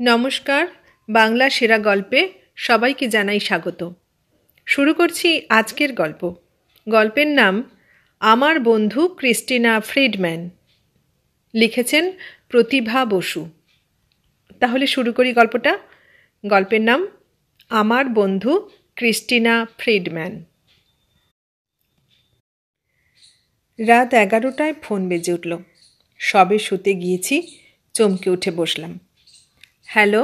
নমস্কার, বাংলা সেরা গল্পে সবাইকে জানাই স্বাগত। শুরু করছি আজকের গল্প। গল্পের নাম আমার বন্ধু ক্রিস্টিনা ফ্রিডম্যান। লিখেছেন প্রতিভা বসু। তাহলে শুরু করি গল্পটা। গল্পের নাম আমার বন্ধু ক্রিস্টিনা ফ্রিডম্যান। রাত 11টায় ফোন বেজে উঠল। সবে শুতে গিয়েছি, চমকে উঠে বসলাম। হ্যালো।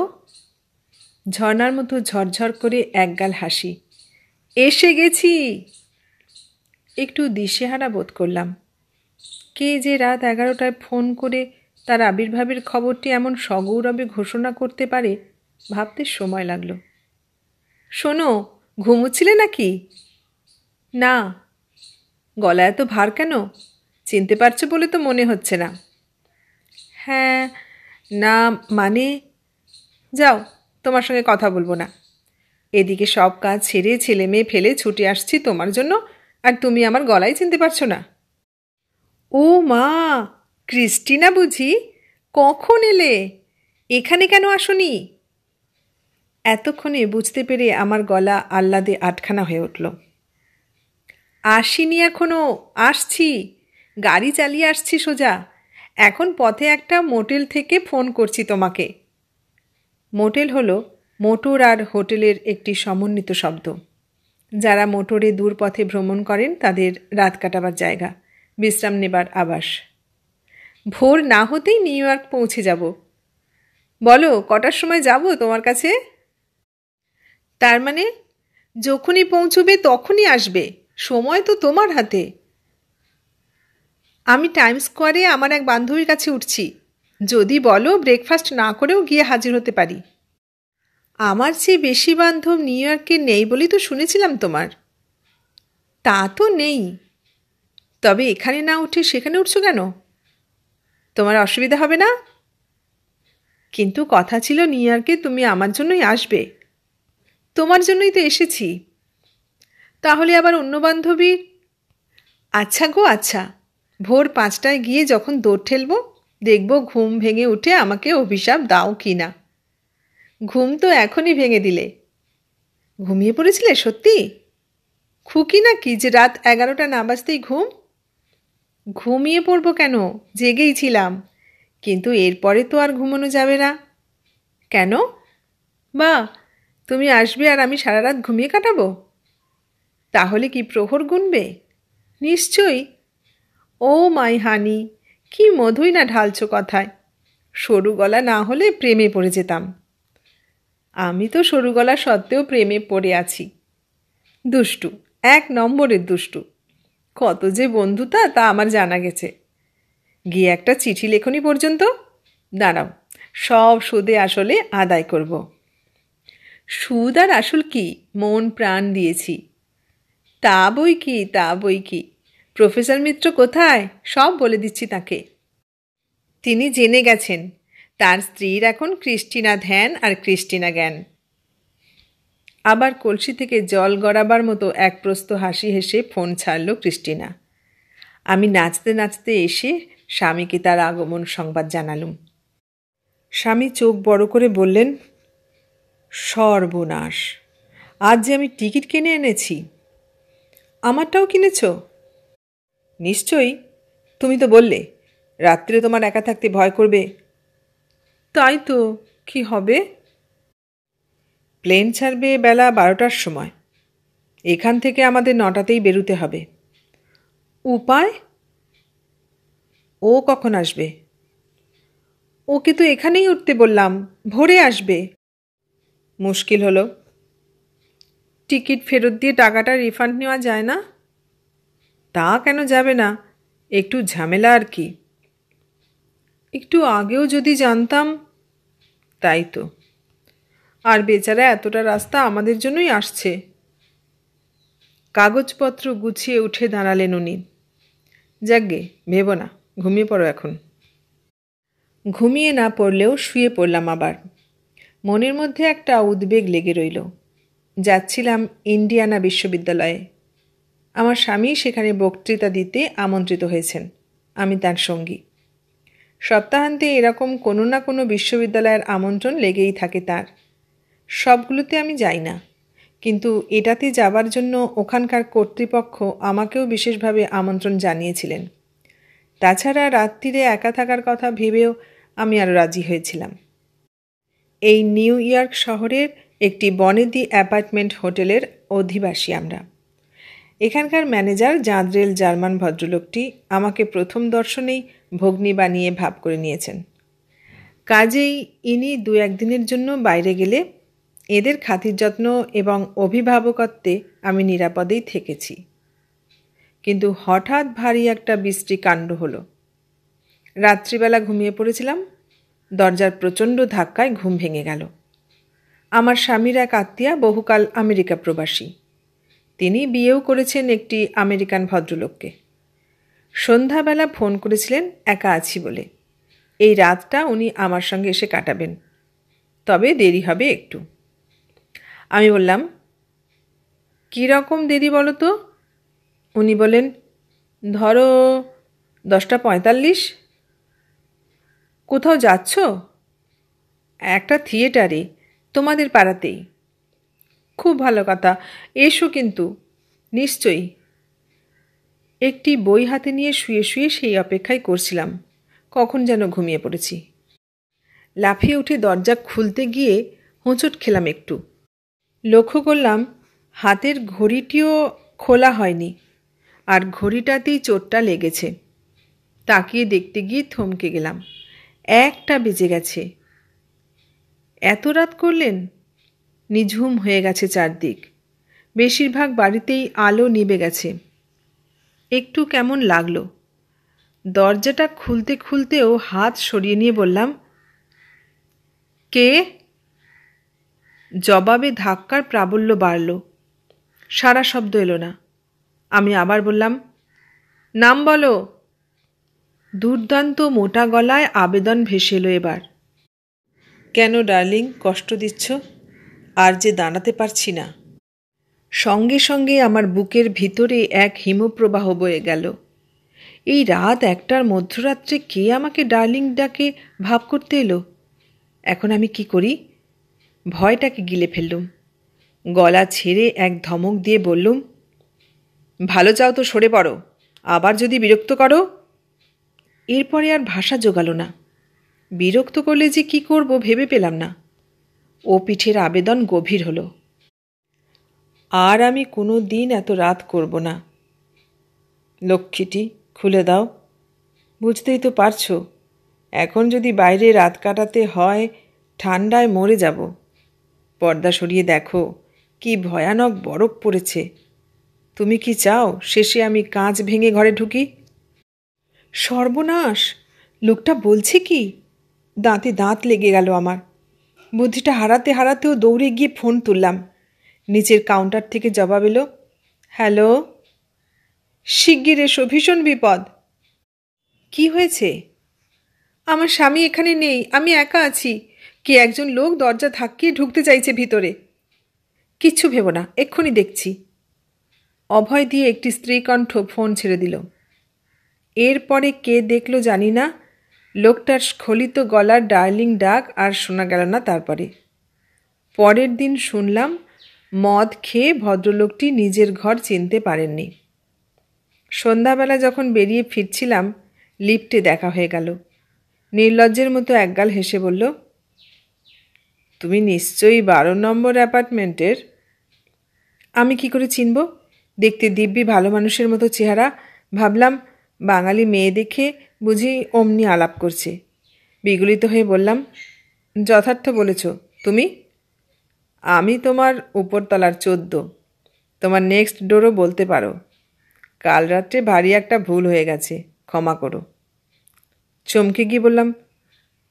ঝর্নার মতো ঝরঝর করে একগাল হাসি। এসে গেছি। একটু দিশেহারা বোধ করলাম। কে যে রাত 11টায় ফোন করে তার আবির্ভাবের খবরটি এমন সগৌরবে ঘোষণা করতে পারে ভাবতে সময় লাগলো। শোনো, ঘুমোচ্ছিলে নাকি? না। গলা এত ভার কেন? চিনতে পারছো বলে তো মনে হচ্ছে না। হ্যাঁ, না মানে, যাও, তোমার সঙ্গে কথা বলবো না। এদিকে সব কাজ ছেড়ে ছেলে মেয়ে ফেলে ছুটে আসছি তোমার জন্য, আর তুমি আমার গলায় চিনতে পারছো না? ও মা, ক্রিস্টিনা বুঝি? কখন এলে? এখানে কেন আসনি? এতক্ষণে বুঝতে পেরে আমার গলা আহ্লাদে আটখানা হয়ে উঠল। আসিনি এখনো, আসছি। গাড়ি চালিয়ে আসছি সোজা। এখন পথে একটা মোটেল থেকে ফোন করছি তোমাকে। মোটেল হলো মোটর আর হোটেলের একটি সমন্বিত শব্দ। যারা মোটরে দূর পথে ভ্রমণ করেন তাদের রাত কাটাবার জায়গা, বিশ্রাম নেবার আবাস। ভোর না হতেই নিউ ইয়র্ক পৌঁছে যাব। বলো, কটার সময় যাব তোমার কাছে? তার মানে যখনই পৌঁছবে তখনই আসবে, সময় তো তোমার হাতে। আমি টাইম স্কোয়ারে আমার এক বান্ধবীর কাছে উঠছি। যদি বলো ব্রেকফাস্ট না করেও গিয়ে হাজির হতে পারি। আমার চেয়ে বেশি বান্ধব নিউ ইয়র্কে নেই বলেই তো শুনেছিলাম তোমার। তা তো নেই, তবে এখানে না উঠে সেখানে উঠছো কেন? তোমার অসুবিধা হবে না? কিন্তু কথা ছিল নিউ ইয়র্কে তুমি আমার জন্যই আসবে। তোমার জন্যই তো এসেছি। তাহলে আবার অন্য বান্ধবীর? আচ্ছা গো আচ্ছা, ভোর 5টায় গিয়ে যখন দৌড় ঠেলব, দেখব ঘুম ভেঙে উঠে আমাকে অভিশাপ দাও কি না। ঘুম তো এখনই ভেঙে দিলে। ঘুমিয়ে পড়েছিলে সত্যি? খুকি নাকি যে রাত 11টা না বাজতেই ঘুম? ঘুমিয়ে পড়বো কেন, জেগেই ছিলাম। কিন্তু এরপরে তো আর ঘুমানো যাবে না। কেন? বা, তুমি আসবে আর আমি সারা রাত ঘুমিয়ে কাটাবো? তাহলে কি প্রহর গুনবে? নিশ্চয়ই। ও মাই হানি, কি মধুই না ঢালছো কথায়। সরু গলা না হলে প্রেমে পড়ে যেতাম। আমি তো সরু গলা সত্ত্বেও প্রেমে পড়ে আছি। দুষ্টু, 1 নম্বরের দুষ্টু। কত যে বন্ধুতা তা আমার জানা গেছে। গিয়ে একটা চিঠি লেখনি পর্যন্ত। দাঁড়াও, সব সুদে আসলে আদায় করব। সুদ আর আসল কি, মন প্রাণ দিয়েছি। তা বই কি, তা বই কি। প্রফেসর মিত্র কোথায়, সব বলে দিচ্ছি তাকে। তিনি জেনে গেছেন তার স্ত্রীর এখন ক্রিস্টিনা ধ্যান আর ক্রিস্টিনা জ্ঞান। আবার কলসি থেকে জল গড়াবার মতো এক প্রস্থ হাসি হেসে ফোন ছাড়ল ক্রিস্টিনা। আমি নাচতে নাচতে এসে স্বামীকে তার আগমন সংবাদ জানালুম। স্বামী চোখ বড় করে বললেন, সর্বনাশ, আজ যে আমি টিকিট কিনে এনেছি। আমারটাও কিনেছ? নিশ্চয়ই, তুমি তো বললে রাত্রে তোমার একা থাকতে ভয় করবে। তাই তো, কি হবে? প্লেন ছাড়বে বেলা 12টার সময়। এখান থেকে আমাদের 9টাতেই বেরোতে হবে। উপায়? ও কখন আসবে? ওকে তো এখানেই উঠতে বললাম, ভোরে আসবে। মুশকিল হলো। টিকিট ফেরত দিয়ে টাকাটা রিফান্ড নেওয়া যায় না? তা কেন যাবে না, একটু ঝামেলা আর কি। একটু আগেও যদি জানতাম। তাই তো। আর বেচারা এতটা রাস্তা আমাদের জন্যই আসছে। কাগজপত্র গুছিয়ে উঠে দাঁড়ালেন উনি। যাকগে, ভেবো না, ঘুমিয়ে পড়ো এখন। ঘুমিয়ে না পড়লেও শুয়ে পড়লাম আবার। মনের মধ্যে একটা উদ্বেগ লেগে রইল। যাচ্ছিলাম ইন্ডিয়ানা বিশ্ববিদ্যালয়ে। আমার স্বামী সেখানে বক্তৃতা দিতে আমন্ত্রিত হয়েছেন, আমি তার সঙ্গী। সপ্তাহান্তে এরকম কোনো না কোনো বিশ্ববিদ্যালয়ের আমন্ত্রণ লেগেই থাকে তার। সবগুলোতে আমি যাই না, কিন্তু এটাতে যাবার জন্য ওখানকার কর্তৃপক্ষ আমাকেও বিশেষভাবে আমন্ত্রণ জানিয়েছিলেন। তাছাড়া রাত্রিরে একা থাকার কথা ভেবেও আমি আরও রাজি হয়েছিলাম। এই নিউ ইয়র্ক শহরের একটি বনেদি অ্যাপার্টমেন্ট হোটেলের অধিবাসী আমরা। এখানকার ম্যানেজার জাঁদরেল জার্মান ভদ্রলোকটি আমাকে প্রথম দর্শনেই ভগ্নী বানিয়ে ভাব করে নিয়েছেন। কাজেই ইনি 2-1 দিনের জন্য বাইরে গেলে এদের খাতির যত্ন এবং অভিভাবকত্বে আমি নিরাপদেই থেকেছি। কিন্তু হঠাৎ ভারী একটা বিশ্রী কাণ্ড হলো। রাত্রিবেলা ঘুমিয়ে পড়েছিলাম, দরজার প্রচণ্ড ধাক্কায় ঘুম ভেঙে গেল। আমার স্বামীর এক আত্মীয়া বহুকাল আমেরিকা প্রবাসী। তিনি বিয়েও করেছেন একটি আমেরিকান ভদ্রলোককে। সন্ধ্যাবেলা ফোন করেছিলেন একা আছি বলে। এই রাতটা উনি আমার সঙ্গে এসে কাটাবেন, তবে দেরি হবে একটু। আমি বললাম, কী রকম দেরি বলো তো? উনি বলেন, ধরো 10:45। কোথাও যাচ্ছ? একটা থিয়েটারে, তোমাদের পাড়াতেই। খুব ভালো কথা, এসো কিন্তু, নিশ্চয়ই। একটি বই হাতে নিয়ে শুয়ে শুয়ে সেই অপেক্ষায় করছিলাম, কখন যেন ঘুমিয়ে পড়েছি। লাফিয়ে উঠে দরজা খুলতে গিয়ে হোঁচট খেলাম একটু। লক্ষ্য করলাম হাতের ঘড়িটিও খোলা হয়নি, আর ঘড়িটাতেই চোটটা লেগেছে। তাকিয়ে দেখতে গিয়ে থমকে গেলাম। 1টা বেজে গেছে। এত রাত করলেন? নিঝুম হয়ে গেছে চারদিক। বেশিরভাগ বাড়িতেই আলো নিভে গেছে। একটু কেমন লাগলো। দরজাটা খুলতে খুলতেও হাত সরিয়ে নিয়ে বললাম, কে? জবাবে ধাক্কার প্রাবল্য বাড়ল। সারা শব্দ এলো না। আমি আবার বললাম, নাম বলো। দুর্দান্ত মোটা গলায় আবেদন ভেসে এলো এবার। কেন ডার্লিং, কষ্ট দিচ্ছ? আর যে দাঁড়াতে পারছি না। সঙ্গে সঙ্গে আমার বুকের ভিতরে এক হিমপ্রবাহ বয়ে গেল। এই রাত 1টার মধ্যরাত্রে কে আমাকে ডার্লিং ডাকে ভাব করতে এলো? এখন আমি কি করি? ভয়টাকে গিলে ফেললুম। গলা ছেড়ে এক ধমক দিয়ে বললুম, ভালো চাও তো সরে পড়ো, আবার যদি বিরক্ত করো। এরপরে আর ভাষা জোগালো না। বিরক্ত করলে যে কি করব ভেবে পেলাম না। ও পিঠের আবেদন গভীর হলো। আর আমি কোনো দিন এত রাত করব না। লক্ষ্মীটি, খুলে দাও। বুঝতেই তো পারছো, এখন যদি বাইরে রাত কাটাতে হয় ঠান্ডায় মরে যাব। পর্দা সরিয়ে দেখো, কি ভয়ানক বরফ পড়েছে। তুমি কি চাও শেষে আমি কাঁচ ভেঙে ঘরে ঢুকি? সর্বনাশ! লোকটা বলছে কি? দাঁতে দাঁত লেগে গেল আমার। বুদ্ধিটা হারাতে হারাতেও দৌড়ে গিয়ে ফোন তুললাম। নিচের কাউন্টার থেকে জবাব এলো, হ্যালো। শিগগির এসো, ভীষণ বিপদ। কি হয়েছে? আমার স্বামী এখানে নেই, আমি একা আছি। কে একজন লোক দরজা ধাক্কিয়ে ঢুকতে চাইছে ভিতরে। কিচ্ছু ভেবো না, এক্ষুনি দেখছি। অভয় দিয়ে একটি স্ত্রীকণ্ঠ ফোন ছেড়ে দিল। এরপরে কে দেখলো জানি না, লোকটার স্খলিত গলার ডার্লিং ডাক আর শোনা গেল না। তারপরে পরের দিন শুনলাম মদ খেয়ে ভদ্রলোকটি নিজের ঘর চিনতে পারেননি। সন্ধ্যাবেলা যখন বেরিয়ে ফিরছিলাম, লিফটে দেখা হয়ে গেল। নির্লজ্জের মতো একগাল হেসে বলল, তুমি নিশ্চয়ই 12 নম্বর অ্যাপার্টমেন্টের। আমি কি করে চিনব? দেখতে দিব্যি ভালো মানুষের মতো চেহারা। ভাবলাম বাঙালি মেয়ে দেখে বুঝি অমনি আলাপ করছে। বিগলিত হয়ে বললাম, যথার্থ বলেছ। তুমি? আমি তোমার উপরতলার 14। তোমার নেক্সট ডোরও বলতে পারো। কাল রাত্রে ভারী একটা ভুল হয়ে গেছে, ক্ষমা করো। চমকে গিয়ে বললাম,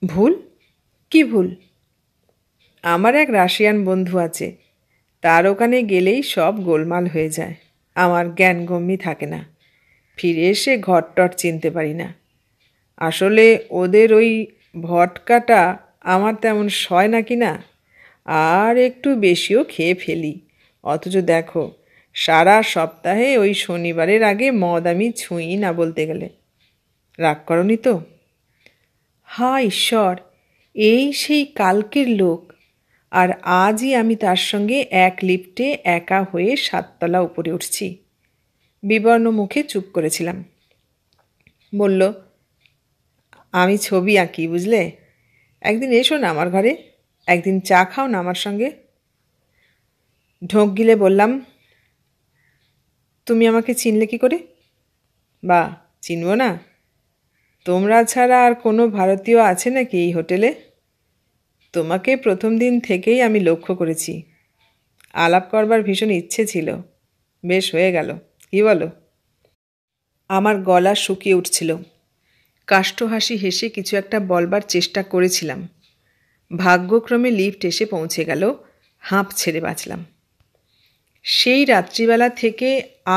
ভুল? কি ভুল? আমার এক রাশিয়ান বন্ধু আছে, তার ওখানে গেলেই সব গোলমাল হয়ে যায়। আমার জ্ঞানগম্যি থাকে না। ফিরে এসে ঘরটর চিনতে পারি না। আসলে ওদের ওই ভটকাটা আমার তেমন সয় না কি না, আর একটু বেশিও খেয়ে ফেলি। অথচ দেখো, সারা সপ্তাহে ওই শনিবারের আগে মদ আমি ছুঁই না বলতে গেলে। রাগ করনি তো? হা ঈশ্বর, এই সেই কালকের লোক, আর আজই আমি তার সঙ্গে এক লিফটে একা হয়ে 7 তলা উপরে উঠছি। বিবর্ণ মুখে চুপ করেছিলাম। বলল, আমি ছবি আঁকি, বুঝলে? একদিন এসো না আমার ঘরে, একদিন চা খাও না আমার সঙ্গে। ঢোক গিলে বললাম, তুমি আমাকে চিনলে কি করে? বা, চিনব না? তোমরা ছাড়া আর কোনো ভারতীয় আছে নাকি এই হোটেলে? তোমাকে প্রথম দিন থেকেই আমি লক্ষ্য করেছি। আলাপ করবার ভীষণ ইচ্ছে ছিল। বেশ হয়ে গেল, কি বলো? আমার গলা শুকিয়ে উঠছিল। কাষ্ঠহাসি হেসে কিছু একটা বলবার চেষ্টা করেছিলাম। ভাগ্যক্রমে লিফট এসে পৌঁছে গেল, হাঁপ ছেড়ে বাঁচলাম। সেই রাত্রিবেলা থেকে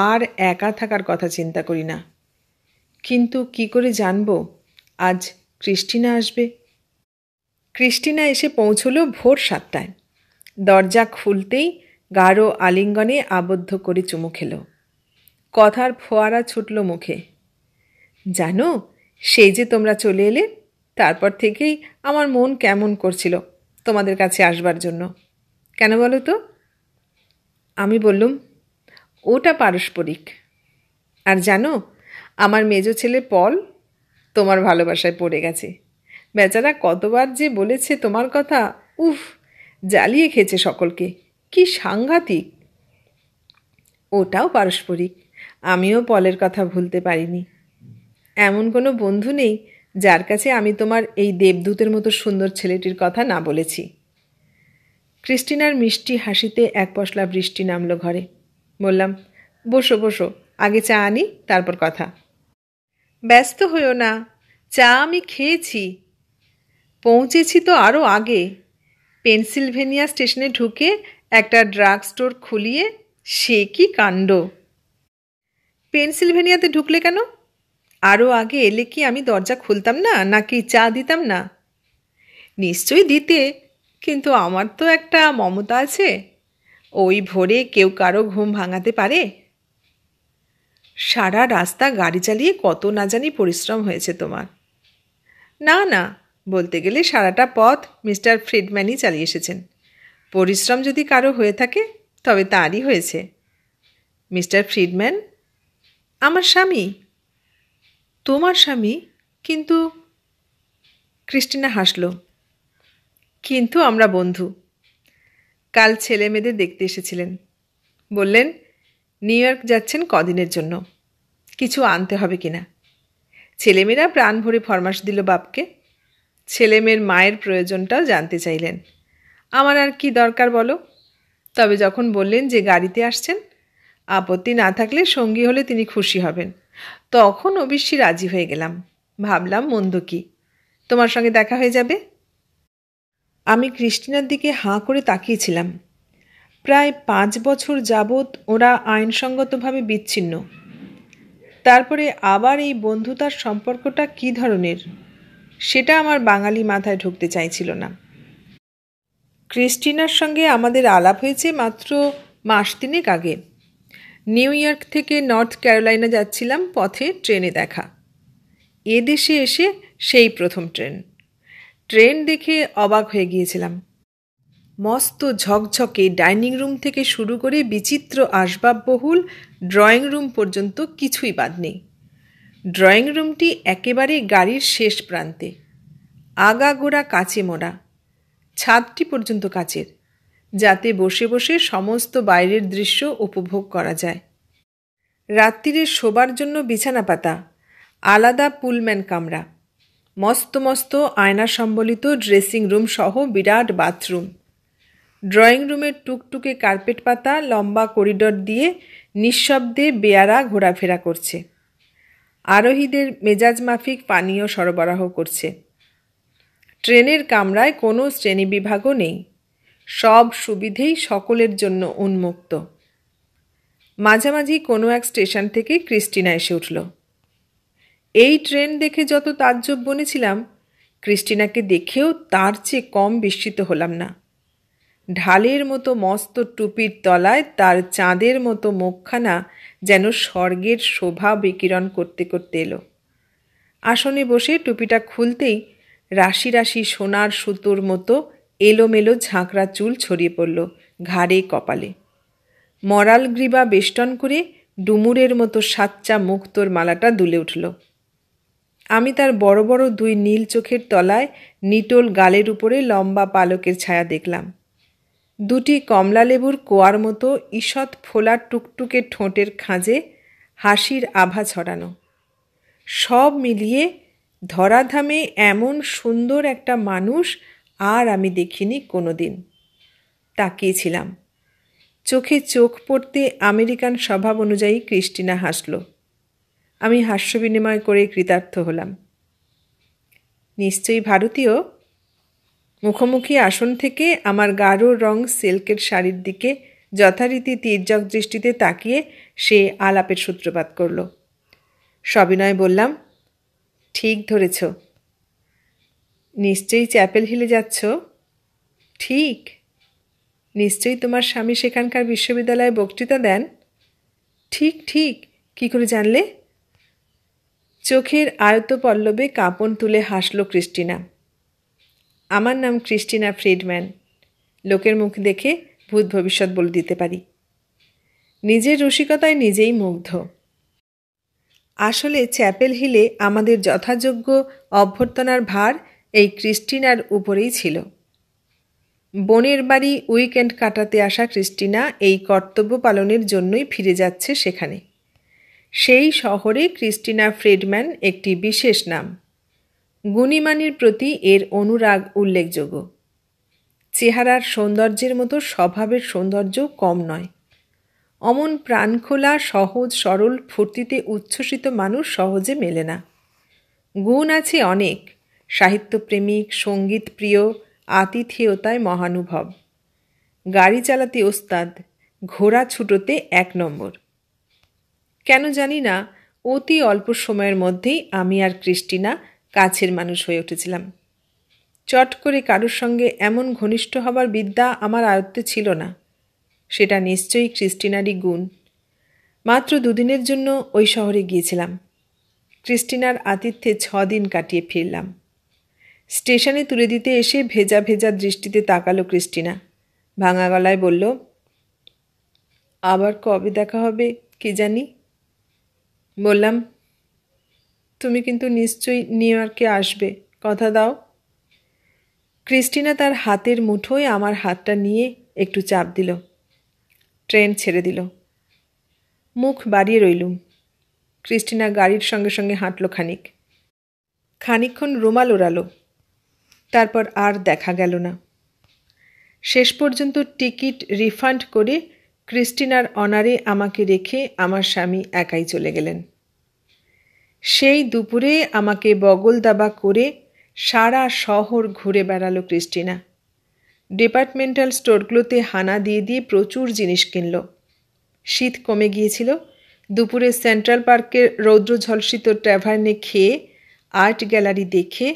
আর একা থাকার কথা চিন্তা করি না। কিন্তু কি করে জানব আজ ক্রিস্টিনা আসবে? ক্রিস্টিনা এসে পৌঁছল ভোর 7টায়। দরজা খুলতেই গাঢ় আলিঙ্গনে আবদ্ধ করে চুমু খেল। কথার ফোয়ারা ছুটল মুখে। জানো, সেই যে তোমরা চলে এলে, তারপর থেকেই আমার মন কেমন করছিল তোমাদের কাছে আসবার জন্য। কেন বলো তো? আমি বললুম, ওটা পারস্পরিক। আর জানো, আমার মেজো ছেলে পল তোমার ভালোবাসায় পড়ে গেছে। বেচারা কতবার যে বলেছে তোমার কথা, উফ, জ্বালিয়ে খেয়েছে সকলকে। কি সাংঘাতিক! ওটাও পারস্পরিক। আমিও পলের কথা ভুলতে পারিনি। এমন কোনো বন্ধু নেই যার কাছে আমি তোমার এই দেবদূতের মতো সুন্দর ছেলেটির কথা না বলেছি। ক্রিস্টিনার মিষ্টি হাসিতে এক পশলা বৃষ্টি নামল ঘরে। বললাম, বসো বসো, আগে চা আনি, তারপর কথা। ব্যস্ত হইও না, চা আমি খেয়েছি। পৌঁছেছি তো আরও আগে। পেনসিলভেনিয়া স্টেশনে ঢুকে একটা ড্রাগ স্টোর খুলিয়ে সে কি কাণ্ড! পেনসিলভেনিয়াতে ঢুকলে কেন? আরও আগে এলে কি আমি দরজা খুলতাম না, নাকি চা দিতাম না? নিশ্চয়ই দিতে, কিন্তু আমার তো একটা মমতা আছে। ওই ভোরে কেউ কারো ঘুম ভাঙাতে পারে? সারা রাস্তা গাড়ি চালিয়ে কত না জানি পরিশ্রম হয়েছে তোমার। না না, বলতে গেলে সারাটা পথ মিস্টার ফ্রিডম্যানই চালিয়ে এসেছেন। পরিশ্রম যদি কারো হয়ে থাকে তবে তারই হয়েছে। মিস্টার ফ্রিডম্যান আমার স্বামী। তোমার স্বামী? কিন্তু... ক্রিস্টিনা হাসল। কিন্তু আমরা বন্ধু। কাল ছেলে মেয়েদের দেখতে এসেছিলেন। বললেন নিউ ইয়র্ক যাচ্ছেন কদিনের জন্য, কিছু আনতে হবে কিনা। ছেলেমেয়েরা প্রাণ ভরে ফরমাশ দিল বাপকে। ছেলেমেয়ের মায়ের প্রয়োজনটাও জানতে চাইলেন। আমার আর কি দরকার বলো? তবে যখন বললেন যে গাড়িতে আসছেন, আপত্তি না থাকলে সঙ্গী হলে তিনি খুশি হবেন, তখন অবশ্যই রাজি হয়ে গেলাম। ভাবলাম মন্দ কি, তোমার সঙ্গে দেখা হয়ে যাবে। আমি ক্রিস্টিনার দিকে হাঁ করে তাকিয়েছিলাম। প্রায় 5 বছর যাবৎ ওরা আইনসঙ্গতভাবে বিচ্ছিন্ন। তারপরে আবার এই বন্ধুতার সম্পর্কটা কী ধরনের, সেটা আমার বাঙালি মাথায় ঢুকতে চাইছিল না। ক্রিস্টিনার সঙ্গে আমাদের আলাপ হয়েছে মাত্র মাস 3 আগে। নিউ ইয়র্ক থেকে নর্থ ক্যারোলাইনা যাচ্ছিলাম, পথে ট্রেনে দেখা। এদেশে এসে সেই প্রথম ট্রেন দেখে অবাক হয়ে গিয়েছিলাম। মস্ত ঝকঝকে ডাইনিং রুম থেকে শুরু করে বিচিত্র আসবাববহুল ড্রয়িং রুম পর্যন্ত কিছুই বাদ নেই। ড্রয়িং রুমটি একেবারে গাড়ির শেষ প্রান্তে, আগাগোড়া কাচে মোড়া। ছাদটি পর্যন্ত কাচের, যাতে বসে বসে সমস্ত বাইরের দৃশ্য উপভোগ করা যায়। রাত্রিরে শোবার জন্য বিছানা পাতা, আলাদা পুলম্যান কামরা, মস্ত মস্ত আয়না সম্বলিত ড্রেসিং রুম সহ বিরাট বাথরুম। ড্রয়িং রুমের টুকটুকে কার্পেট পাতা লম্বা করিডর দিয়ে নিঃশব্দে বেয়ারা ঘোরাফেরা করছে। আরোহীদের মেজাজ মাফিক পানীয় সরবরাহ করছে। ট্রেনের কামরায় কোনো শ্রেণীবিভাগও নেই, সব সুবিধেই সকলের জন্য উন্মুক্ত। মাঝামাঝি কোনো এক স্টেশন থেকে ক্রিস্টিনা এসে উঠল। এই ট্রেন দেখে যত তাজ্জব বনেছিলাম, ক্রিস্টিনাকে দেখেও তার চেয়ে কম বিস্মিত হলাম না। ঢালের মতো মস্ত টুপির তলায় তার চাঁদের মতো মুখখানা যেন স্বর্গের শোভা বিকিরণ করতে করতে এলো। আসনে বসে টুপিটা খুলতেই রাশি রাশি সোনার সুতোর মতো এলোমেলো ঝাঁকড়া চুল ছড়িয়ে পড়ল ঘাড়ে কপালে। মরাল গ্রীবা বেষ্টন করে ডুমুরের মতো সাচ্চা মুক্তোর মালাটা দুলে উঠল। আমি তার বড় বড় দুই নীল চোখের তলায় নিটোল গালের উপরে লম্বা পালকের ছায়া দেখলাম। দুটি কমলা লেবুর কোয়ার মতো ঈষৎ ফোলা টুকটুকে ঠোঁটের খাঁজে হাসির আভা ছড়ানো। সব মিলিয়ে ধরাধামে এমন সুন্দর একটা মানুষ আর আমি দেখিনি কোনো দিন। তাকিয়েছিলাম। চোখে চোখ পড়তে আমেরিকান স্বভাব অনুযায়ী ক্রিস্টিনা হাসল। আমি হাস্য বিনিময় করে কৃতার্থ হলাম। নিশ্চয়ই ভারতীয়? মুখোমুখি আসন থেকে আমার গাঢ় রং সিল্কের শাড়ির দিকে যথারীতি তির্যক দৃষ্টিতে তাকিয়ে সে আলাপের সূত্রপাত করল। সবিনয় বললাম, ঠিক ধরেছ। নিশ্চয়ই চ্যাপেল হিলে যাচ্ছ? ঠিক। নিশ্চয়ই তোমার স্বামী সেখানকার বিশ্ববিদ্যালয়ে বক্তৃতা দেন? ঠিক ঠিক। কি করে জানলে? চোখের আয়ত পল্লবে কাঁপন তুলে হাসল ক্রিস্টিনা। আমার নাম ক্রিস্টিনা ফ্রিডম্যান। লোকের মুখ দেখে ভূত ভবিষ্যৎ বলে দিতে পারি। নিজের রসিকতায় নিজেই মুগ্ধ। আসলে চ্যাপেল হিলে আমাদের যথাযোগ্য অভ্যর্থনার ভার এই ক্রিস্টিনার উপরেই ছিল। বোনের বাড়ি উইকেন্ড কাটাতে আসা ক্রিস্টিনা এই কর্তব্য পালনের জন্যই ফিরে যাচ্ছে সেখানে। সেই শহরে ক্রিস্টিনা ফ্রিডম্যান একটি বিশেষ নাম। গুণীমানের প্রতি এর অনুরাগ উল্লেখযোগ্য। চেহারার সৌন্দর্যের মতো স্বভাবের সৌন্দর্যও কম নয়। অমন প্রাণখোলা, সহজ সরল, ফুর্তিতে উচ্ছ্বসিত মানুষ সহজে মেলে না। গুণ আছে অনেক। সাহিত্যপ্রেমিক, সঙ্গীত প্রিয়, আতিথেয়তায় মহানুভব, গাড়ি চালাতে ওস্তাদ, ঘোড়া ছুটোতে 1 নম্বর। কেন জানি না, অতি অল্প সময়ের মধ্যেই আমি আর ক্রিস্টিনা কাছের মানুষ হয়ে উঠেছিলাম। চট করে কারোর সঙ্গে এমন ঘনিষ্ঠ হবার বিদ্যা আমার আয়ত্তে ছিল না। সেটা নিশ্চয়ই ক্রিস্টিনারই গুণ। মাত্র 2 দিনের জন্য ওই শহরে গিয়েছিলাম। ক্রিস্টিনার আতিথ্যে 6 দিন কাটিয়ে ফিরলাম। স্টেশনে তুলে দিতে এসে ভেজা ভেজা দৃষ্টিতে তাকালো ক্রিস্টিনা। ভাঙা গলায় বলল, আবার কবে দেখা হবে কি জানি। বললাম, তুমি কিন্তু নিশ্চয়ই নিউ ইয়র্কে আসবে, কথা দাও। ক্রিস্টিনা তার হাতের মুঠোয় আমার হাতটা নিয়ে একটু চাপ দিল। ট্রেন ছেড়ে দিল। মুখ বাড়িয়ে রইলুম। ক্রিস্টিনা গাড়ির সঙ্গে সঙ্গে হাঁটল খানিকক্ষণ রুমাল ওড়ালো। তারপর আর দেখা গেল না। শেষ পর্যন্ত টিকিট রিফান্ড করে ক্রিস্টিনার অনারে আমাকে রেখে আমার স্বামী একাই চলে গেলেন। সেই দুপুরে আমাকে বগল দাবা করে সারা শহর ঘুরে বেড়ালো ক্রিস্টিনা। ডিপার্টমেন্টাল স্টোরগুলোতে হানা দিয়ে দিয়ে প্রচুর জিনিস কিনল। শীত কমে গিয়েছিল। দুপুরে সেন্ট্রাল পার্কের রৌদ্রঝলসিত ট্যাভার্নে খেয়ে, আর্ট গ্যালারি দেখে,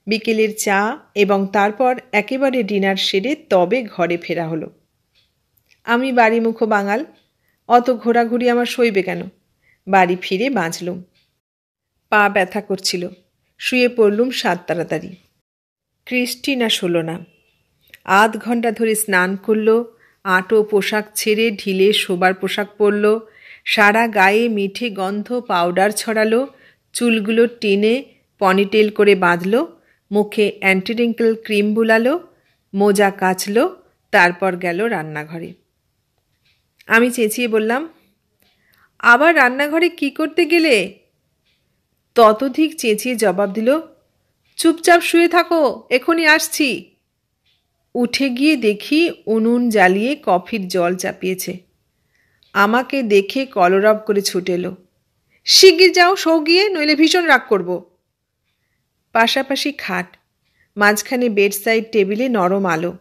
বিকেলের চা এবং তারপর একেবারে ডিনার সেরে তবে ঘরে ফেরা হলো। আমি বাড়িমুখো বাঙাল, অত ঘোরাঘুরি আমার সইবে কেন? বাড়ি ফিরে বাঁচলুম। পা ব্যথা করছিল। শুয়ে পড়লুম সাত তাড়াতাড়ি। ক্রিস্টিনা শোল না। 8 ঘন্টা ধরে স্নান করল, আঁটো পোশাক ছেড়ে ঢিলে শোবার পোশাক পরল, সারা গায়ে মিঠে গন্ধ পাউডার ছড়ালো, চুলগুলো টেনে পনিটেল করে বাঁধল, মুখে অ্যান্টিরিঙ্কেল ক্রিম বুলালো, মোজা কাচল, তারপর গেল রান্নাঘরে। আমি চেঁচিয়ে বললাম, আবার রান্নাঘরে কি করতে গেলে? ততোধিক চেঁচিয়ে জবাব দিল, চুপচাপ শুয়ে থাকো, এখনই আসছি। উঠে গিয়ে দেখি উনুন জ্বালিয়ে কফির জল চাপিয়েছে। আমাকে দেখে কলরব করে ছুটে এলো। শিগগির যাও, শো গিয়ে, নইলে ভীষণ রাগ করব। পাশাপাশি খাট, মাঝখানে বেডসাইড টেবিলে নরম আলো।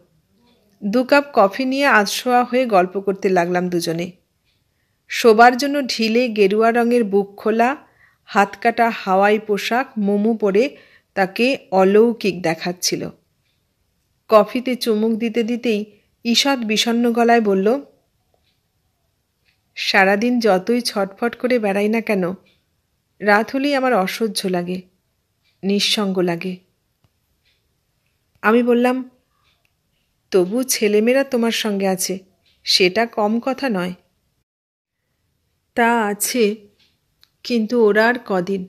2 কাপ কফি নিয়ে আধশোয়া হয়ে গল্প করতে লাগলাম দুজনে। শোবার জন্য ঢিলে গেরুয়া রঙের বুক খোলা, হাতকাটা হাওয়াই পোশাক মোমো পরে তাকে অলৌকিক দেখাচ্ছিল। কফিতে চুমুক দিতে দিতেই ঈষৎ বিষণ্ণ গলায় বলল, সারাদিন যতই ছটফট করে বেড়াই না কেন, রাত হলেই আমার অসহ্য লাগে, নিঃসঙ্গ লাগে। আমি বললাম, তবু ছেলেমেয়েরা তোমার সঙ্গে আছে, সেটা কম কথা নয়। তা আছে, কিন্তু ওরা আর কদিন।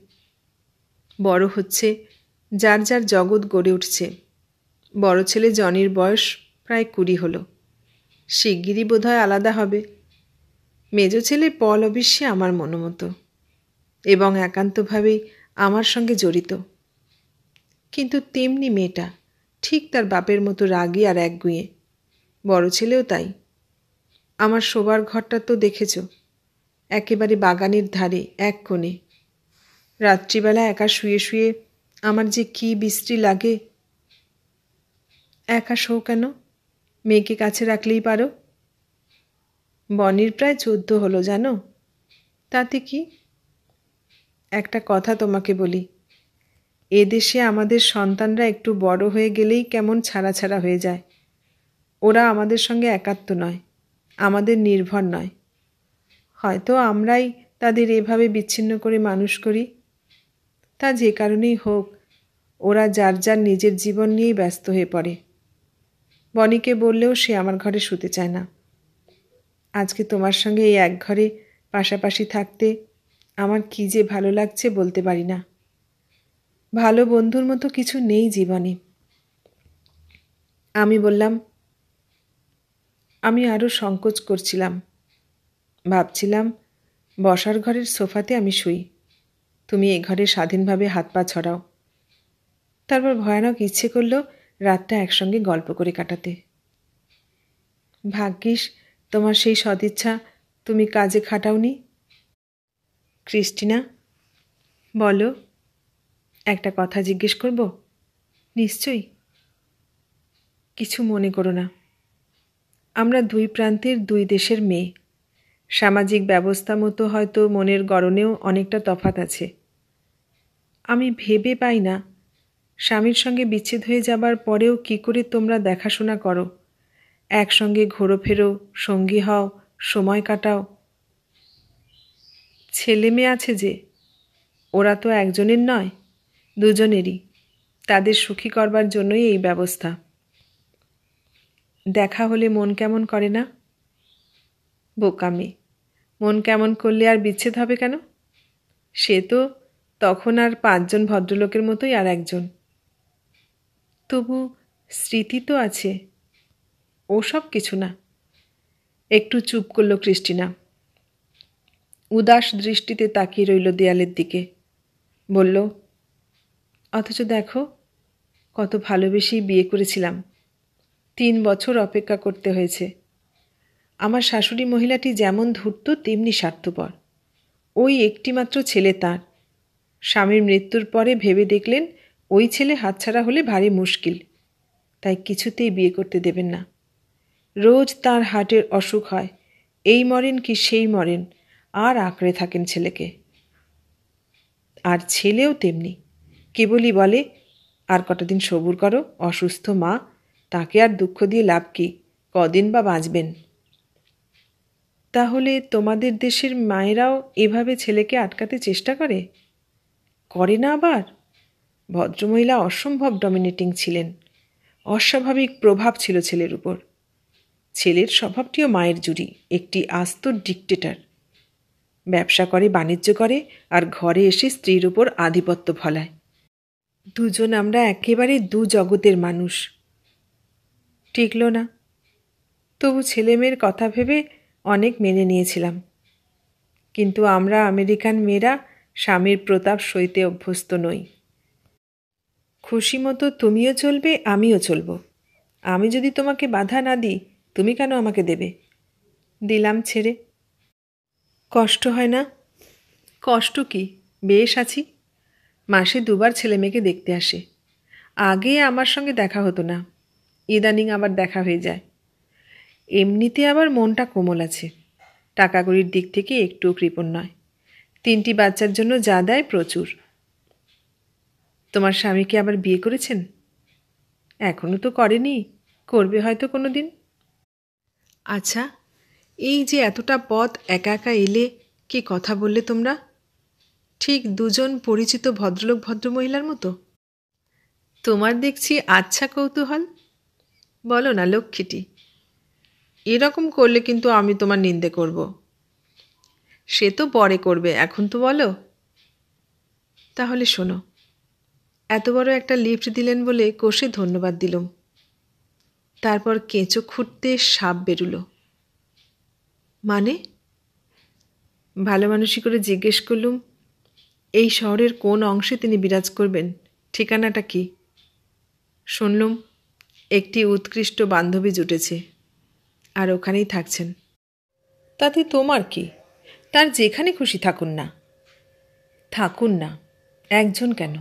বড় হচ্ছে, যার যার জগৎ গড়ে উঠছে। বড় ছেলে জনির বয়স প্রায় 20 হলো, শিগগিরই বোধহয় আলাদা হবে। মেজ ছেলে পল অবশ্যই আমার মনোমতো এবং একান্তভাবেই আমার সঙ্গে জড়িত, কিন্তু তেমনি মেয়েটা ঠিক তার বাপের মতো রাগী আর একগুঁয়ে। বড় ছেলেও তাই। আমার শোবার ঘরটা তো দেখেছ, একেবারে বাগানের ধারে এক কোণে। রাত্রিবেলা একা শুয়ে শুয়ে আমার যে কী বিশ্রী লাগে। একা শো কেন? মেয়েকে কাছে রাখলেই পারো। বনির প্রায় 14 হলো জানো। তাতে কি? একটা কথা তোমাকে বলি, এদেশে আমাদের সন্তানরা একটু বড় হয়ে গেলেই কেমন ছাড়া ছাড়া হয়ে যায়। ওরা আমাদের সঙ্গে একাত্ম নয়, আমাদের নির্ভর নয়। হয়তো আমরাই তাদের এভাবে বিচ্ছিন্ন করে মানুষ করি। তা যে কারণেই হোক, ওরা যার যার নিজের জীবন নিয়েই ব্যস্ত হয়ে পড়ে। বনিকে বললেও সে আমার ঘরে শুতে চায় না। আজকে তোমার সঙ্গে এই এক ঘরে পাশাপাশি থাকতে আমার কী যে ভালো লাগছে বলতে পারি না। ভালো বন্ধুর মতো কিছু নেই জীবনে। আমি বললাম, আমি আরও সংকোচ করছিলাম। ভাবছিলাম বসার ঘরের সোফাতে আমি শুই, তুমি এ ঘরে স্বাধীনভাবে হাত পা ছড়াও। তারপর ভয়ানক ইচ্ছে করল রাতটা একসঙ্গে গল্প করে কাটাতে। ভাগ্যিস তোমার সেই সদিচ্ছা তুমি কাজে খাটাওনি। ক্রিস্টিনা, বলো, একটা কথা জিজ্ঞেস করব? নিশ্চয়ই। কিছু মনে করো না। আমরা দুই প্রান্তের দুই দেশের মেয়ে। সামাজিক ব্যবস্থা মতো হয়তো মনের গড়নেও অনেকটা তফাৎ আছে। আমি ভেবে পাই না, স্বামীর সঙ্গে বিচ্ছেদ হয়ে যাবার পরেও কি করে তোমরা দেখাশোনা করো, একসঙ্গে ঘোরোফেরো, সঙ্গী হও, সময় কাটাও। ছেলে মেয়ে আছে যে, ওরা তো একজনের নয়, দুজনেরই। তাদের সুখী করবার জন্যই এই ব্যবস্থা। দেখা হলে মন কেমন করে না? বোকামে, মন কেমন করলে আর বিচ্ছেদ হবে কেন? সে তো তখন আর 5 জন ভদ্রলোকের মতোই আর একজন। তবু স্মৃতি তো আছে। ওসব কিছু না। একটু চুপ করল ক্রিস্টিনা। উদাস দৃষ্টিতে তাকিয়ে রইল দেয়ালের দিকে। বলল, অথচ দেখো, কত ভালোবেসেই বিয়ে করেছিলাম। 3 বছর অপেক্ষা করতে হয়েছে। আমার শাশুড়ি মহিলাটি যেমন ধূর্ত তেমনি স্বার্থপর। ওই একটিমাত্র ছেলে তার। স্বামীর মৃত্যুর পরে ভেবে দেখলেন ওই ছেলে হাতছাড়া হলে ভারী মুশকিল, তাই কিছুতেই বিয়ে করতে দেবেন না। রোজ তার হার্টের অসুখ হয়, এই মরেন কি সেই মরেন, আর আঁকড়ে থাকেন ছেলেকে। আর ছেলেও তেমনি, কেবলই বলে, আর কটা দিন সবুর করো, অসুস্থ মা, তাকে আর দুঃখ দিয়ে লাভ কি, কদিন বা বাঁচবেন। তাহলে তোমাদের দেশের মায়েরাও এভাবে ছেলেকে আটকাতে চেষ্টা করে? করে না আবার? ভদ্রমহিলা অসম্ভব ডমিনেটিং ছিলেন। অস্বাভাবিক প্রভাব ছিল ছেলের উপর। ছেলের স্বভাবটিও মায়ের জুড়ি, একটি আস্ত ডিকটেটর। ব্যবসা করে, বাণিজ্য করে, আর ঘরে এসে স্ত্রীর উপর আধিপত্য ফলায়। দুজন আমরা একেবারে দু জগতের মানুষ। টিকল না। তবু ছেলেমেয়ের কথা ভেবে অনেক মেনে নিয়েছিলাম। কিন্তু আমরা আমেরিকান মেয়েরা স্বামীর প্রতাপ সইতে অভ্যস্ত নই। খুশি মতো তুমিও চলবে, আমিও চলব। আমি যদি তোমাকে বাধা না দিই, তুমি কেন আমাকে দেবে? দিলাম ছেড়ে। কষ্ট হয় না? কষ্ট কি, বেশ আছি। মাসে 2 বার ছেলে মেয়েকে দেখতে আসে। আগে আমার সঙ্গে দেখা হতো না, ইদানিং আবার দেখা হয়ে যায়। এমনিতে আবার মনটা কোমল আছে, টাকাকড়ির দিক থেকে একটুও কৃপণ নয়। 3টি বাচ্চার জন্য যা দেয় প্রচুর। তোমার স্বামীকে আবার বিয়ে করেছেন? এখনও তো করেনি, করবে হয়তো কোনো দিন। আচ্ছা, এই যে এতটা পথ একা একা এলে, কি কথা বললে তোমরা? ঠিক 2 জন পরিচিত ভদ্রলোক ভদ্রমহিলার মতো? তোমার দেখছি আচ্ছা কৌতূহল। বলো না লক্ষ্মীটি। এরকম করলে কিন্তু আমি তোমার নিন্দে করব। সে তো পরে করবে, এখন তো বলো। তাহলে শোনো, এত বড় একটা লিফট দিলেন বলে কোষে ধন্যবাদ দিলুম। তারপর কেঁচো খুঁড়তে সাপ বেরুলো। মানে? ভালো মানুষই করে জিজ্ঞেস করলুম, এই শহরের কোন অংশে তিনি বিরাজ করবেন, ঠিকানাটা কি? শুনলুম একটি উৎকৃষ্ট বান্ধবী জুটেছে, আর ওখানেই থাকছেন। তাতে তোমার কি? তার যেখানে খুশি থাকুন না। থাকুন না, একজন কেন,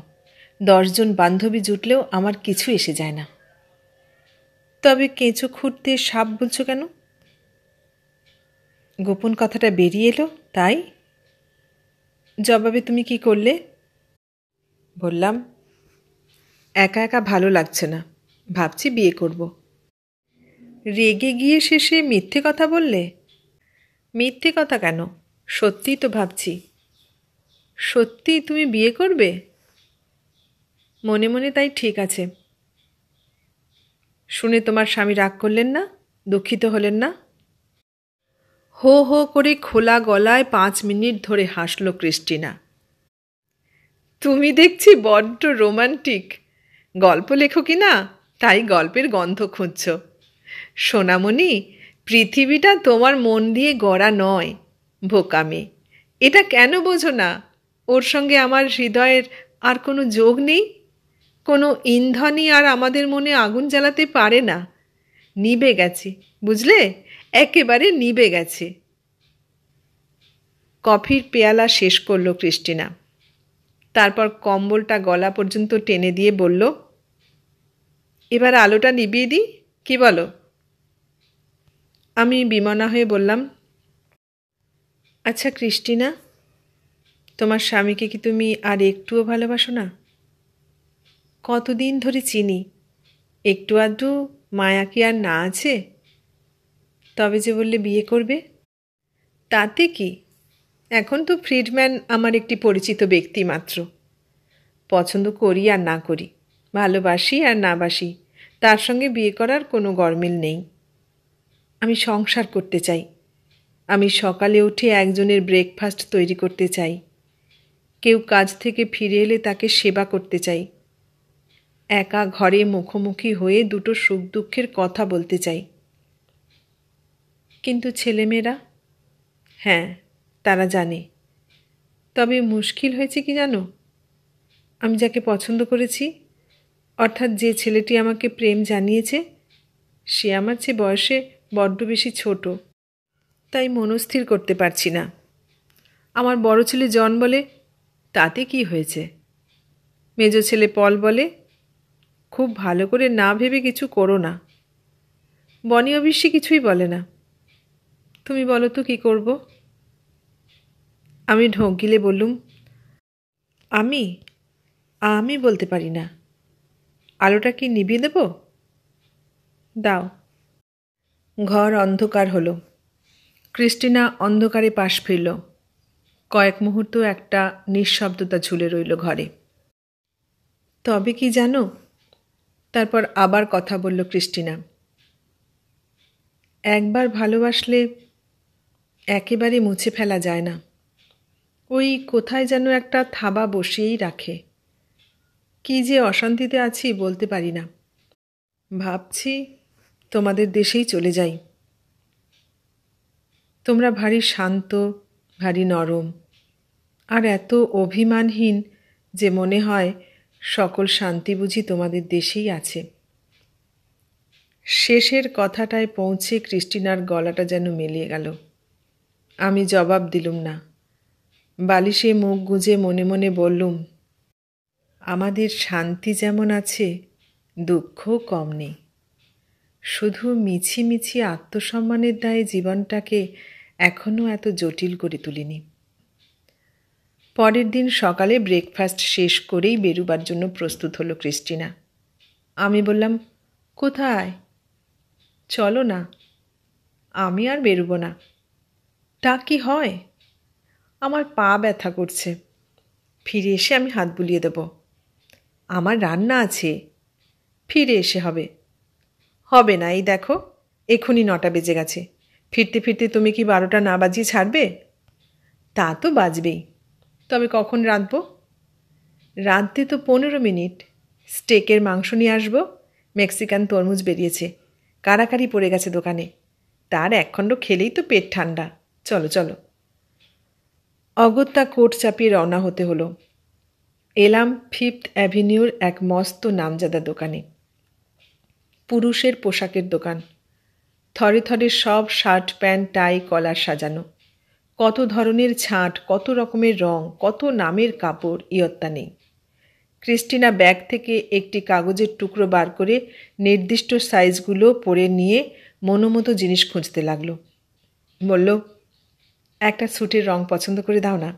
10 জন বান্ধবী জুটলেও আমার কিছু এসে যায় না। তবে কেঁচো খুঁড়তে সাপ বলছো কেন? গোপন কথাটা বেরিয়ে এলো তাই? জবাবে তুমি কি করলে? বললাম, একা একা ভালো লাগছে না, ভাবছি বিয়ে করব। রেগে গিয়ে শেষে মিথ্যে কথা বললে? মিথ্যে কথা কেন, সত্যিই তো ভাবছি। সত্যি তুমি বিয়ে করবে? মনে মনে তাই ঠিক আছে। শুনে তোমার স্বামী রাগ করলেন না, দুঃখিত হলেন না? হো হো করে খোলা গলায় 5 মিনিট ধরে হাসল ক্রিস্টিনা। তুমি দেখছি বড্ড রোমান্টিক। গল্প লেখো কি না, তাই গল্পের গন্ধ খুঁজছ। সোনামণি, পৃথিবীটা তোমার মন দিয়ে গড়া নয়, বোকামে। এটা কেন বোঝো না? ওর সঙ্গে আমার হৃদয়ের আর কোনো যোগ নেই, কোনো ইন্ধনই আর আমাদের মনে আগুন জ্বালাতে পারে না। নিভে গেছে, বুঝলে, একেবারে নিভে গেছে। কফির পেয়ালা শেষ করল ক্রিস্টিনা। তারপর কম্বলটা গলা পর্যন্ত টেনে দিয়ে বলল, এবার আলোটা নিভিয়ে দিই, কি বলো? আমি বিমনা হয়ে বললাম, আচ্ছা ক্রিস্টিনা, তোমার স্বামীকে কি তুমি আর একটুও ভালোবাসো না? কতদিন ধরে চিনি, একটু আধটু মায়া কি আর না আছে? তবে যে বললে বিয়ে করবে, তাতে কি? এখন তো ফ্রিডম্যান আমার একটি পরিচিত ব্যক্তি মাত্র। পছন্দ করি আর না করি, ভালোবাসি আর না বাসি, তার সঙ্গে বিয়ে করার কোনো গরমিল নেই। আমি সংসার করতে চাই। আমি সকালে উঠে একজনের ব্রেকফাস্ট তৈরি করতে চাই। কেউ কাজ থেকে ফিরে এলে তাকে সেবা করতে চাই। একা ঘরে মুখোমুখি হয়ে দুটো সুখ দুঃখের কথা বলতে চাই। কিন্তু ছেলেমেয়েরা, হ্যাঁ, তারা জানে। তবে মুশকিল হয়েছে কি জানো? আমি যাকে পছন্দ করেছি, অর্থাৎ যে ছেলেটি আমাকে প্রেম জানিয়েছে, সে আমার চেয়ে বয়সে বড্ড বেশি ছোট। তাই মনস্থির করতে পারছি না। আমার বড় ছেলে জন বলে, তাতে কি হয়েছে? মেজ ছেলে পল বলে, খুব ভালো করে না ভেবে কিছু করো না। বনি অবশ্যই কিছুই বলে না। তুমি বলো তো কী করব? আমি ঢোক গিলে বললুম, আমি বলতে পারি না। আলোটা কি নিভিয়ে দেব? দাও। ঘর অন্ধকার হলো। ক্রিস্টিনা অন্ধকারে পাশ ফিরল। কয়েক মুহূর্ত একটা নিঃশব্দতা ঝুলে রইল ঘরে। তবে কি জানো? তারপর আবার কথা বলল ক্রিস্টিনা। একবার ভালোবাসলে একেবারে মুছে ফেলা যায় না। ওই কোথায় যেন একটা থাবা বসিয়েই রাখে। কি যে অশান্তিতে আছি বলতে পারি না। ভাবছি তোমাদের দেশেই চলে যাই। তোমরা ভারী শান্ত, ভারী নরম, আর এত অভিমানহীন যে মনে হয় সকল শান্তি বুঝি তোমাদের দেশেই আছে। শেষের কথাটায় পৌঁছে ক্রিস্টিনার গলাটা যেন মিলিয়ে গেল। আমি জবাব দিলুম না। বালিশে মুখ গুজে মনে মনে বললুম, আমাদের শান্তি যেমন আছে, দুঃখও কম নেই। শুধু মিছি মিছি আত্মসম্মানের দায়ে জীবনটাকে এখনও এত জটিল করে তুলিনি। পরের দিন সকালে ব্রেকফাস্ট শেষ করেই বেরুবার জন্য প্রস্তুত হলো ক্রিস্টিনা। আমি বললাম, কোথায়? চলো না। আমি আর বেরোবো না। তা কি হয়? আমার পা ব্যথা করছে। ফিরে এসে আমি হাত বুলিয়ে দেব। আমার রান্না আছে, ফিরে এসে হবে। হবে না, এই দেখো এখনই 9টা বেজে গেছে। ফিরতে ফিরতে তুমি কি 12টা না বাজিয়ে ছাড়বে? তা তো বাজবেই। তবে কখন রাঁধব? রাঁধতে তো 15 মিনিট। স্টেকের মাংস নিয়ে আসবো। মেক্সিকান তরমুজ বেরিয়েছে, কারাকারি পড়ে গেছে দোকানে। তার 1 খণ্ড খেলেই তো পেট ঠান্ডা। চলো চলো। অগত্যা কোট চাপিয়ে রওনা হতে হলো। এলাম 5th অ্যাভিনিউর এক মস্ত নামজাদা দোকানে। পুরুষের পোশাকের দোকান। থরে থরে সব শার্ট প্যান্ট টাই কলার সাজানো। কত ধরনের ছাঁট, কত রকমের রং, কত নামের কাপড়, ইয়ত্তা নেই। ক্রিস্টিনা ব্যাগ থেকে একটি কাগজের টুকরো বার করে নির্দিষ্ট সাইজগুলো পরে নিয়ে মনোমতো জিনিস খুঁজতে লাগলো। বলল, একটা স্যুটের রং পছন্দ করে দাও না।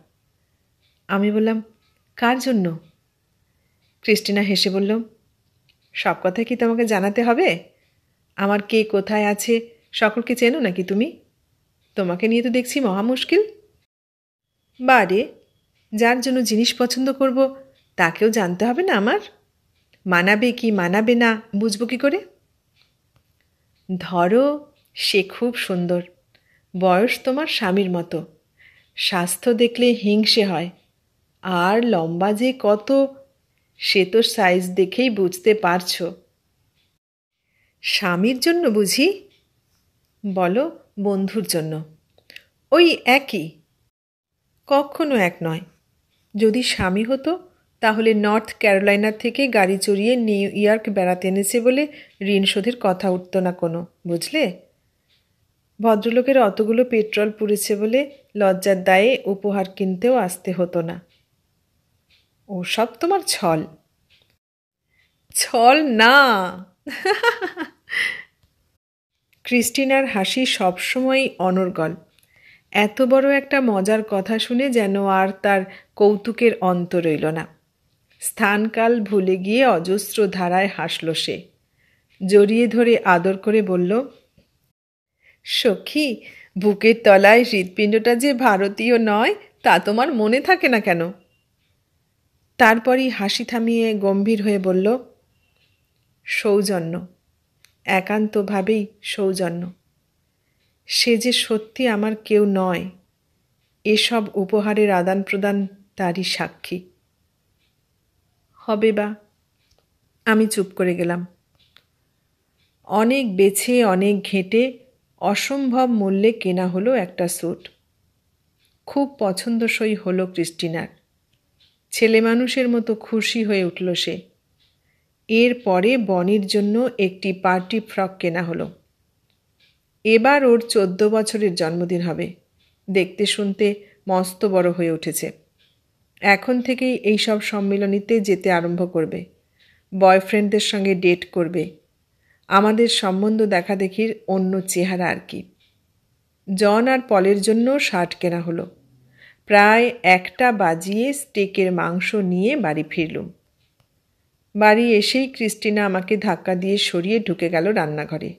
আমি বললাম, কার জন্য? ক্রিস্টিনা হেসে বলল, সব কথা কি তোমাকে জানাতে হবে? আমার কে কোথায় আছে সকলকে চেনো নাকি তুমি? তোমাকে নিয়ে তো দেখছি মহা মুশকিল। বারে, যার জন্য জিনিস পছন্দ করব তাকেও জানতে হবে না আমার? মানাবে কি মানাবে না বুঝবো কি করে? ধরো, সে খুব সুন্দর, বয়স তোমার স্বামীর মতো, স্বাস্থ্য দেখলে হিংসে হয়, আর লম্বা যে কত, সে তো সাইজ দেখেই বুঝতে পারছো। স্বামীর জন্য বুঝি? বলো, বন্ধুর জন্য। ওই একই। কখনো এক নয়। যদি স্বামী হতো তাহলে নর্থ ক্যারোলাইনা থেকে গাড়ি চড়িয়ে নিউ ইয়র্ক বেড়াতে এনেছে বলে ঋণ শোধের কথা উঠত না কোনো, বুঝলে? ভদ্রলোকের অতগুলো পেট্রোল পুড়েছে বলে লজ্জার দায়ে উপহার কিনতেও আসতে হতো না। ওসব তোমার ছল। ছল না। ক্রিস্টিনার হাসি সবসময়ই অনর্গল। এত বড় একটা মজার কথা শুনে যেন আর তার কৌতুকের অন্ত রইল না। স্থানকাল ভুলে গিয়ে অজস্র ধারায় হাসল সে। জড়িয়ে ধরে আদর করে বলল, সখী, বুকের তলায় হৃৎপিণ্ডটা যে ভারতীয় নয় তা তোমার মনে থাকে না কেন? তারপরই হাসি থামিয়ে গম্ভীর হয়ে বলল, সৌজন্য, একান্তভাবেই সৌজন্য। সে যে সত্যি আমার কেউ নয়, এসব উপহারের আদান প্রদান তারই সাক্ষী। হবে বা। আমি চুপ করে গেলাম। অনেক বেছে অনেক ঘেঁটে অসম্ভব মূল্যে কেনা হলো একটা স্যুট। খুব পছন্দসই হলো ক্রিস্টিনার। ছেলে মানুষের মতো খুশি হয়ে উঠল সে। এর পরে বনির জন্য একটি পার্টি ফ্রক কেনা হলো। এবার ওর 14 বছরের জন্মদিন হবে। দেখতে শুনতে মস্ত বড় হয়ে উঠেছে। এখন থেকেই এইসব সম্মিলনীতে যেতে আরম্ভ করবে। বয়ফ্রেন্ডদের সঙ্গে ডেট করবে। আমাদের সম্বন্ধ দেখাদেখির অন্য চেহারা আর কি। জন আর পলের জন্য শার্ট কেনা হলো। প্রায় 1টা বাজিয়ে স্টেকের মাংস নিয়ে বাড়ি ফিরলুম। বাড়ি এসেই ক্রিস্টিনা আমাকে ধাক্কা দিয়ে সরিয়ে ঢুকে গেল রান্নাঘরে।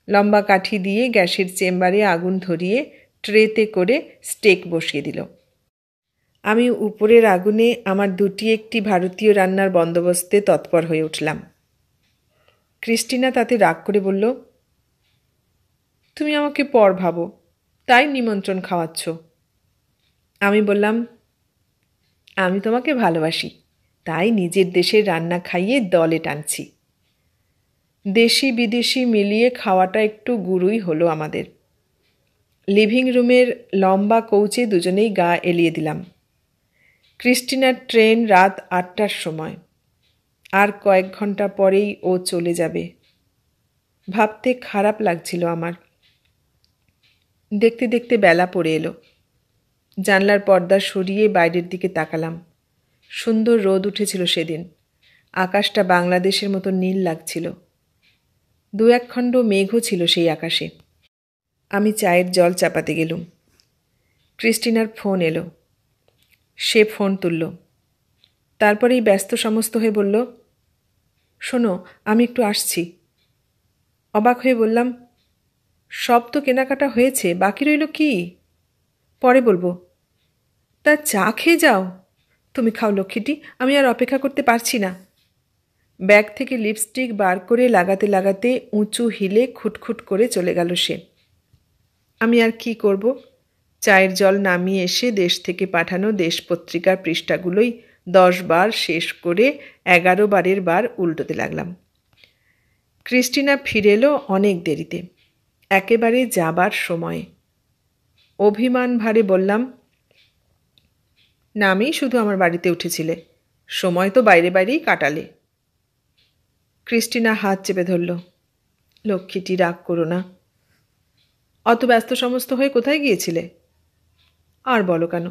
লম্বা কাঠি দিয়ে গ্যাসের চেম্বারে আগুন ধরিয়ে ট্রেতে করে স্টেক বসিয়ে দিল। আমি উপরের আগুনে আমার 2টি ভারতীয় রান্নার বন্দোবস্তে তৎপর হয়ে উঠলাম। ক্রিস্টিনা তাতে রাগ করে বলল, তুমি আমাকে পর ভাবো, তাই নিমন্ত্রণ খাওয়াচ্ছ। আমি বললাম, আমি তোমাকে ভালোবাসি, তাই নিজের দেশের রান্না খাইয়ে দলে টানছি। দেশি বিদেশি মিলিয়ে খাওয়াটা একটু গুরুই হলো আমাদের। লিভিং রুমের লম্বা কৌচে দুজনেই গা এলিয়ে দিলাম। ক্রিস্টিনার ট্রেন রাত 8টার সময়। আর কয়েক ঘন্টা পরেই ও চলে যাবে। ভাবতে খারাপ লাগছিল আমার। দেখতে দেখতে বেলা পড়ে এলো। জানলার পর্দা সরিয়ে বাইরের দিকে তাকালাম। সুন্দর রোদ উঠেছিল সেদিন। আকাশটা বাংলাদেশের মতো নীল লাগছিল। 2-1 খণ্ড মেঘও ছিল সেই আকাশে। আমি চায়ের জল চাপাতে গেলুম। ক্রিস্টিনার ফোন এলো। সে ফোন তুলল। তারপরেই ব্যস্ত সমস্ত হয়ে বলল, শোনো, আমি একটু আসছি। অবাক হয়ে বললাম, সব তো কেনাকাটা হয়েছে, বাকি রইল কি? পরে বলবো। তা চা খেয়ে যাও। তুমি খাও লক্ষ্মীটি, আমি আর অপেক্ষা করতে পারছি না। ব্যাগ থেকে লিপস্টিক বার করে লাগাতে লাগাতে উঁচু হিলে খুটখুট করে চলে গেল সে। আমি আর কি করব? চায়ের জল নামিয়ে এসে দেশ থেকে পাঠানো দেশ পত্রিকার পৃষ্ঠাগুলোই 10 বার শেষ করে 11 বারের বার উল্টোতে লাগলাম। ক্রিস্টিনা ফিরে এলো অনেক দেরিতে, একেবারে যাবার সময়ে। অভিমান ভারে বললাম, নামেই শুধু আমার বাড়িতে উঠেছিলে, সময় তো বাইরে বাইরেই কাটালে। ক্রিস্টিনা হাত চেপে ধরল। লক্ষ্মীটি, রাগ করো না। অত ব্যস্ত সমস্ত হয়ে কোথায় গিয়েছিলে? আর বলো কেন,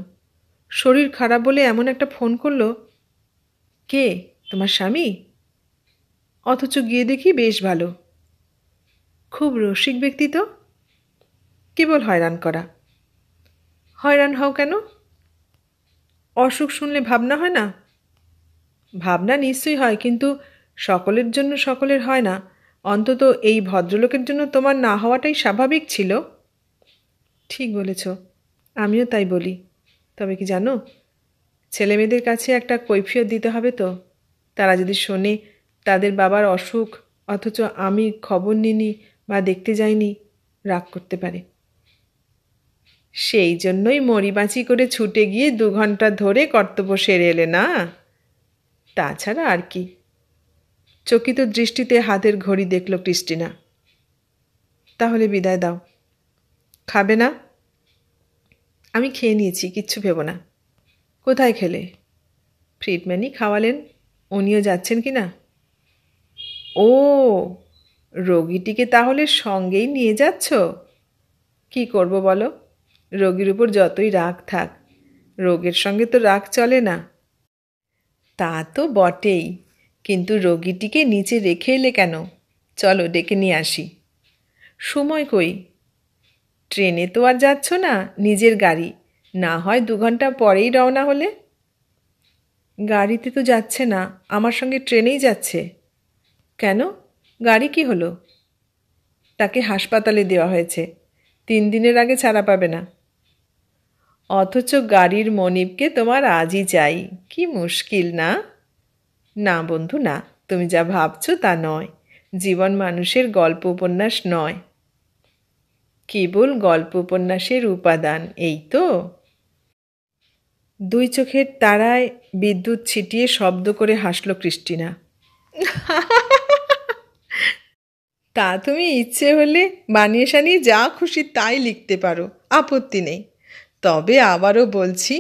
শরীর খারাপ বলে এমন একটা ফোন করলো। কে? তোমার স্বামী? অথচ গিয়ে দেখি বেশ ভালো। খুব রসিক ব্যক্তি তো। কেবল হয়রান করা। হয়রান হও কেন? অসুখ শুনলে ভাবনা হয় না? ভাবনা নিশ্চয়ই হয়, কিন্তু সকলের জন্য সকলের হয় না। অন্তত এই ভদ্রলোকের জন্য তোমার না হওয়াটাই স্বাভাবিক ছিল। ঠিক বলেছ, আমিও তাই বলি। তবে কি জানো, ছেলেমেয়েদের কাছে একটা কৈফিয়ত দিতে হবে তো। তারা যদি শোনে তাদের বাবার অসুখ অথচ আমি খবর নিইনি বা দেখতে যাইনি, রাগ করতে পারে। সেই জন্যই মরিবাঁচি করে ছুটে গিয়ে 2 ঘন্টা ধরে কর্তব্য সেরে এলে না? তাছাড়া আর কি। চকিত দৃষ্টিতে হাতের ঘড়ি দেখল ক্রিস্টিনা। তাহলে বিদায় দাও। খাবে না? আমি খেয়ে নিয়েছি, কিচ্ছু ভেবো না। কোথায় খেলে? ফ্রিডম্যানই খাওয়ালেন। উনিও যাচ্ছেন কি না? ও, রোগীটিকে তাহলে সঙ্গেই নিয়ে যাচ্ছ? কি করব বলো, রোগীর উপর যতই রাগ থাক, রোগের সঙ্গে তো রাগ চলে না। তা তো বটেই, কিন্তু রোগীটিকে নিচে রেখে এলে কেন? চলো ডেকে নিয়ে আসি। সময় কই? ট্রেনে তো আর যাচ্ছ না, নিজের গাড়ি, না হয় 2 ঘন্টা পরেই রওনা হলে। গাড়িতে তো যাচ্ছে না, আমার সঙ্গে ট্রেনেই যাচ্ছে। কেন, গাড়ি কি হলো? তাকে হাসপাতালে দেওয়া হয়েছে, 3 দিনের আগে ছাড়া পাবে না। অথচ গাড়ির মনিবকে তোমার আজই চাই। কি মুশকিল না? না বন্ধু না, তুমি যা ভাবছ তা নয়। জীবন মানুষের গল্প উপন্যাস নয়, কেবল গল্প উপন্যাসের উপাদান, এই তো। 2 চোখের তারায় বিদ্যুৎ ছিটিয়ে শব্দ করে হাসল ক্রিস্টিনা। তা তুমি ইচ্ছে হলে বানিয়ে সানিয়ে যা খুশি তাই লিখতে পারো, আপত্তি নেই। তবে আবারও বলছি,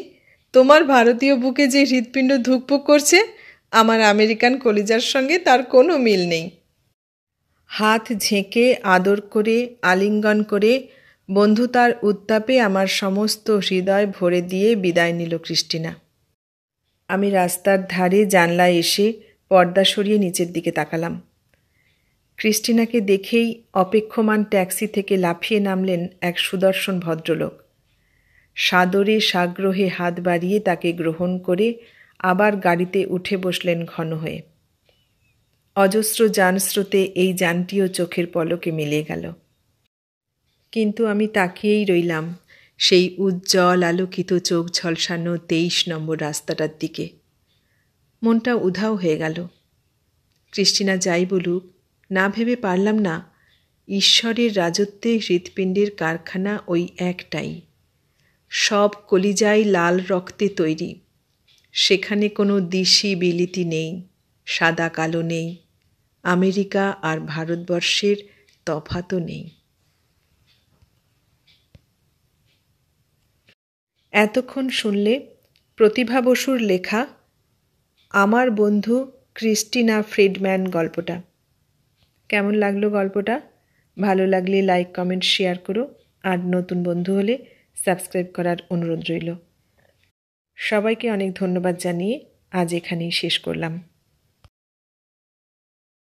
তোমার ভারতীয় বুকে যে হৃৎপিণ্ড ধুকপুক করছে, আমার আমেরিকান কলিজার সঙ্গে তার কোনো মিল নেই। হাত ঝেঁকে আদর করে আলিঙ্গন করে বন্ধুতার উত্তাপে আমার সমস্ত হৃদয় ভরে দিয়ে বিদায় নিল ক্রিস্টিনা। আমি রাস্তার ধারে জানলায় এসে পর্দা সরিয়ে নিচের দিকে তাকালাম। ক্রিস্টিনাকে দেখেই অপেক্ষমান ট্যাক্সি থেকে লাফিয়ে নামলেন এক সুদর্শন ভদ্রলোক। সাদরে সাগ্রহে হাত বাড়িয়ে তাকে গ্রহণ করে আবার গাড়িতে উঠে বসলেন ঘন হয়ে। অজস্র যানস্রোতে এই যানটিও চোখের পলকে মিলিয়ে গেল। কিন্তু আমি তাকিয়েই রইলাম সেই উজ্জ্বল আলোকিত চোখ ঝলসানো 23 নম্বর রাস্তাটার দিকে। মনটা উধাও হয়ে গেল। ক্রিস্টিনা যাই বলুক, না ভেবে পারলাম না ঈশ্বরের রাজত্বে হৃৎপিণ্ডের কারখানা ওই একটাই। সব কলিজাই লাল রক্তে তৈরি। সেখানে কোনো দিশি বিলিতি নেই, সাদা কালো নেই, আমেরিকা আর ভারতবর্ষের তফাতও নেই। এতক্ষণ শুনলে প্রতিভা বসুর লেখা আমার বন্ধু ক্রিস্টিনা ফ্রিডম্যান গল্পটা। কেমন লাগলো গল্পটা? ভালো লাগলে লাইক, কমেন্ট, শেয়ার করো। আর নতুন বন্ধু হলে সাবস্ক্রাইব করার অনুরোধ রইল। সবাইকে অনেক ধন্যবাদ জানিয়ে আজ এখানেই শেষ করলাম।